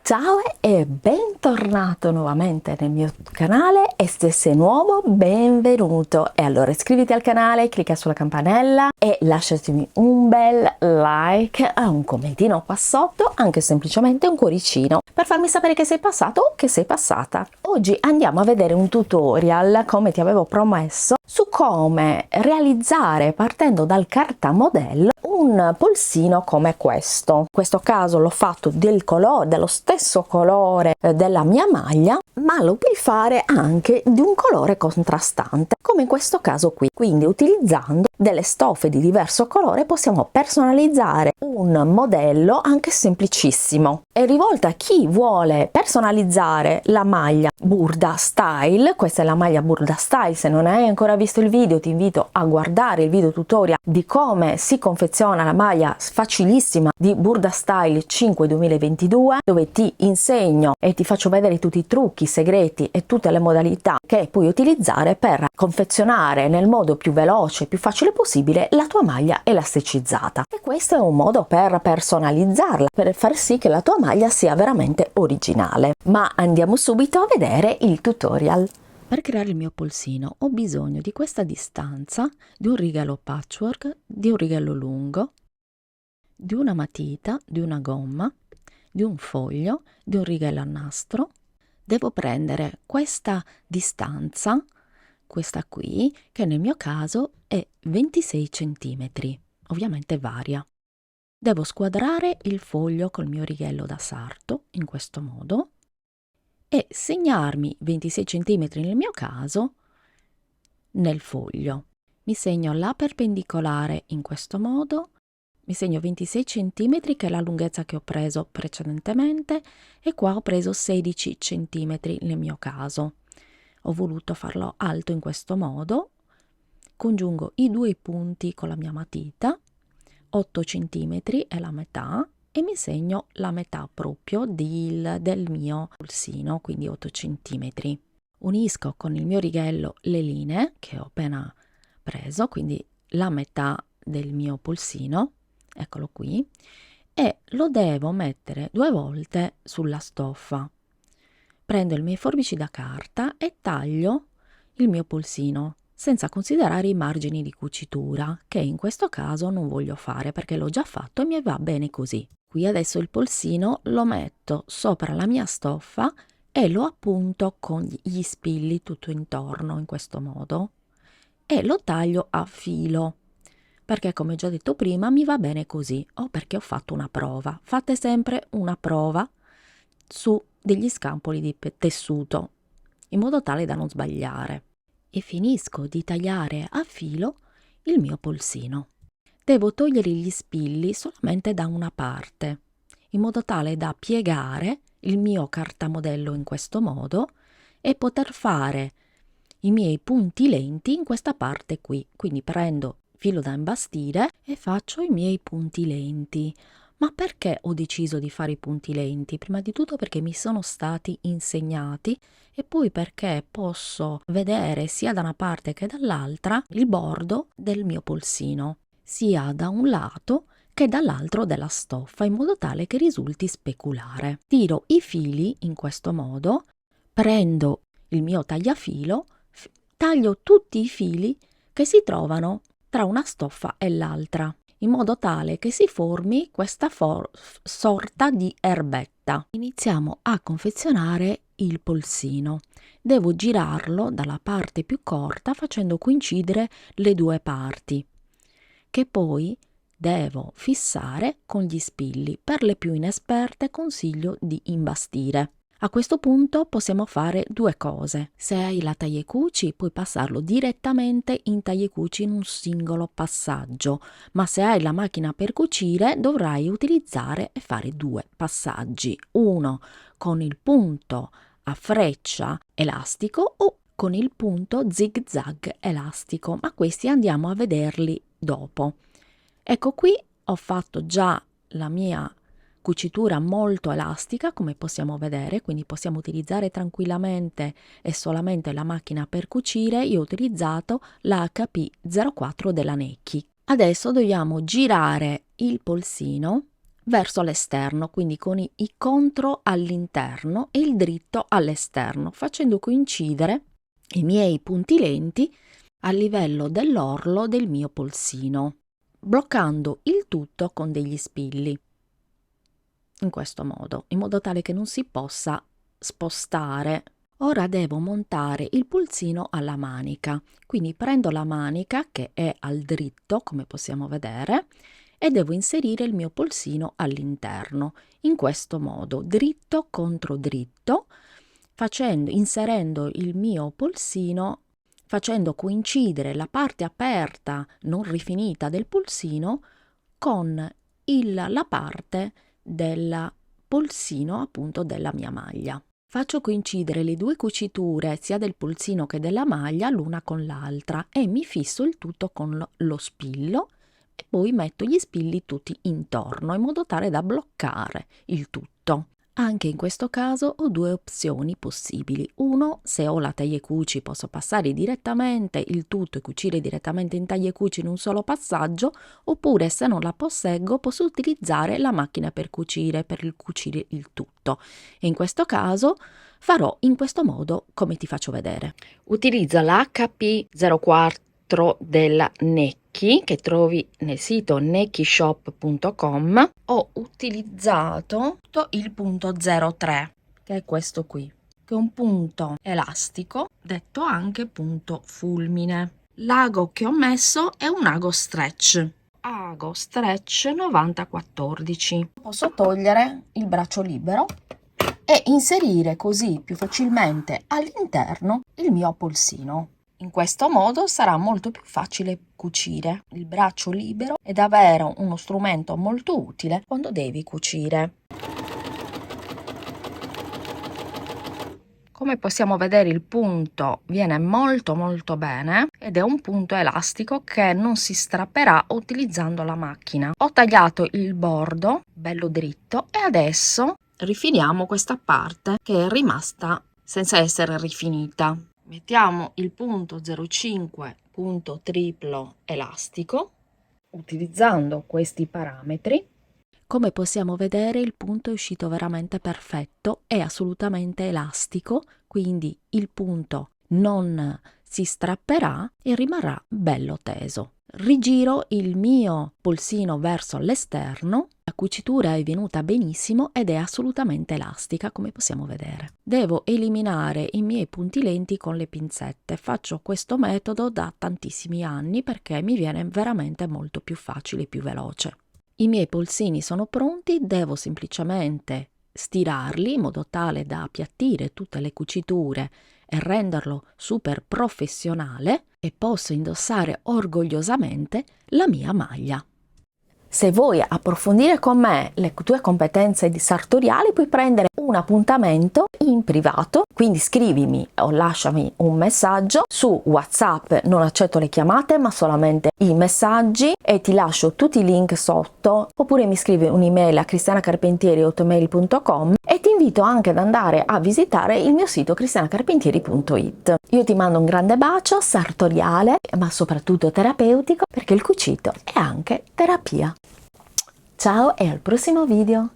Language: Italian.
Ciao e bentornato nuovamente nel mio canale e se sei nuovo benvenuto. E allora iscriviti al canale, clicca sulla campanella e lasciatemi un bel like e un commentino qua sotto, anche semplicemente un cuoricino per farmi sapere che sei passato o che sei passata. Oggi andiamo a vedere un tutorial, come ti avevo promesso, su come realizzare, partendo dal cartamodello, un polsino come questo. In questo caso l'ho fatto dello stesso colore della mia maglia, ma lo puoi fare anche di un colore contrastante, come in questo caso qui. Quindi utilizzando delle stoffe di diverso colore possiamo personalizzare un modello anche semplicissimo. È rivolta a chi vuole personalizzare la maglia Burda Style. Questa è la maglia Burda Style. Se non hai ancora visto il video ti invito a guardare il video tutorial di come si confeziona la maglia facilissima di Burda Style 5 2022, dove ti insegno e ti faccio vedere tutti i trucchi segreti e tutte le modalità che puoi utilizzare per confezionare nel modo più veloce e più facile possibile la tua maglia elasticizzata. E questo è un modo per personalizzarla, per far sì che la tua maglia sia veramente originale. Ma andiamo subito a vedere il tutorial. Per creare il mio polsino ho bisogno di questa distanza, di un righello patchwork, di un righello lungo, di una matita, di una gomma, di un foglio, di un righello a nastro. Devo prendere questa distanza, questa qui, che nel mio caso è 26 cm, ovviamente varia. Devo squadrare il foglio col mio righello da sarto, in questo modo, e segnarmi 26 cm nel mio caso nel foglio. Mi segno la perpendicolare in questo modo, mi segno 26 cm che è la lunghezza che ho preso precedentemente e qua ho preso 16 cm nel mio caso. Ho voluto farlo alto in questo modo, congiungo i due punti con la mia matita, 8 cm è la metà e mi segno la metà proprio del mio polsino, quindi 8 cm. Unisco con il mio righello le linee che ho appena preso, quindi la metà del mio polsino, eccolo qui, e lo devo mettere 2 volte sulla stoffa. Prendo le mie forbici da carta e taglio il mio polsino, senza considerare i margini di cucitura, che in questo caso non voglio fare perché l'ho già fatto e mi va bene così. Qui adesso il polsino lo metto sopra la mia stoffa e lo appunto con gli spilli tutto intorno in questo modo e lo taglio a filo, perché come già detto prima mi va bene così, o perché ho fatto una prova. Fate sempre una prova su degli scampoli di tessuto in modo tale da non sbagliare. E finisco di tagliare a filo il mio polsino. Devo togliere gli spilli solamente da una parte, in modo tale da piegare il mio cartamodello in questo modo e poter fare i miei punti lenti in questa parte qui. Quindi prendo filo da imbastire e faccio i miei punti lenti. Ma perché ho deciso di fare i punti lenti? Prima di tutto perché mi sono stati insegnati e poi perché posso vedere sia da una parte che dall'altra il bordo del mio polsino, sia da un lato che dall'altro della stoffa, in modo tale che risulti speculare. Tiro i fili in questo modo, prendo il mio tagliafilo, taglio tutti i fili che si trovano tra una stoffa e l'altra, in modo tale che si formi questa sorta di erbetta. Iniziamo a confezionare il polsino. Devo girarlo dalla parte più corta facendo coincidere le due parti, che poi devo fissare con gli spilli. Per le più inesperte consiglio di imbastire. A questo punto possiamo fare due cose. Se hai la taglia e cuci puoi passarlo direttamente in taglia e cuci in un singolo passaggio, ma se hai la macchina per cucire dovrai utilizzare e fare due passaggi, uno con il punto a freccia elastico o con il punto zig zag elastico, ma questi andiamo a vederli dopo. Ecco, qui ho fatto già la mia cucitura molto elastica, come possiamo vedere, quindi possiamo utilizzare tranquillamente e solamente la macchina per cucire. Io ho utilizzato la HP04 della Necchi. Adesso dobbiamo girare il polsino verso l'esterno, quindi con i contro all'interno e il dritto all'esterno, facendo coincidere i miei punti lenti a livello dell'orlo del mio polsino, bloccando il tutto con degli spilli, in questo modo, in modo tale che non si possa spostare. Ora devo montare il pulsino alla manica, quindi prendo la manica che è al dritto, come possiamo vedere, e devo inserire il mio polsino all'interno, in questo modo, dritto contro dritto, inserendo il mio polsino, facendo coincidere la parte aperta, non rifinita del polsino, con la parte del polsino appunto della mia maglia. Faccio coincidere le due cuciture sia del polsino che della maglia l'una con l'altra e mi fisso il tutto con lo spillo e poi metto gli spilli tutti intorno in modo tale da bloccare il tutto. Anche in questo caso ho due opzioni possibili. Uno, se ho la taglia e cuci posso passare direttamente il tutto e cucire direttamente in taglia e cuci in un solo passaggio, oppure se non la posseggo posso utilizzare la macchina per cucire il tutto. E in questo caso farò in questo modo come ti faccio vedere. Utilizzo la HP04 della Necchi che trovi nel sito neckishop.com. Ho utilizzato il punto 03, che è questo qui, che è un punto elastico, detto anche punto fulmine. L'ago che ho messo è un ago stretch 9014. Posso togliere il braccio libero e inserire così più facilmente all'interno il mio polsino. In questo modo sarà molto più facile cucire il braccio libero ed avere uno strumento molto utile quando devi cucire. Come possiamo vedere, il punto viene molto bene ed è un punto elastico che non si strapperà utilizzando la macchina. Ho tagliato il bordo bello dritto e adesso rifiniamo questa parte che è rimasta senza essere rifinita. Mettiamo il punto 05 punto triplo elastico utilizzando questi parametri. Come possiamo vedere, il punto è uscito veramente perfetto, è assolutamente elastico, quindi il punto non si strapperà e rimarrà bello teso. Rigiro il mio polsino verso l'esterno, la cucitura è venuta benissimo ed è assolutamente elastica, come possiamo vedere. Devo eliminare i miei punti lenti con le pinzette. Faccio questo metodo da tantissimi anni perché mi viene veramente molto più facile e più veloce. I miei polsini sono pronti, devo semplicemente stirarli in modo tale da appiattire tutte le cuciture e renderlo super professionale e posso indossare orgogliosamente la mia maglia. Se vuoi approfondire con me le tue competenze sartoriali, puoi prendere un appuntamento in privato, quindi scrivimi o lasciami un messaggio su WhatsApp. Non accetto le chiamate ma solamente i messaggi e ti lascio tutti i link sotto, oppure mi scrivi un'email a cristianacarpentieri@hotmail.com e ti invito anche ad andare a visitare il mio sito cristianacarpentieri.it. Io ti mando un grande bacio sartoriale ma soprattutto terapeutico, perché il cucito è anche terapia. Ciao e al prossimo video!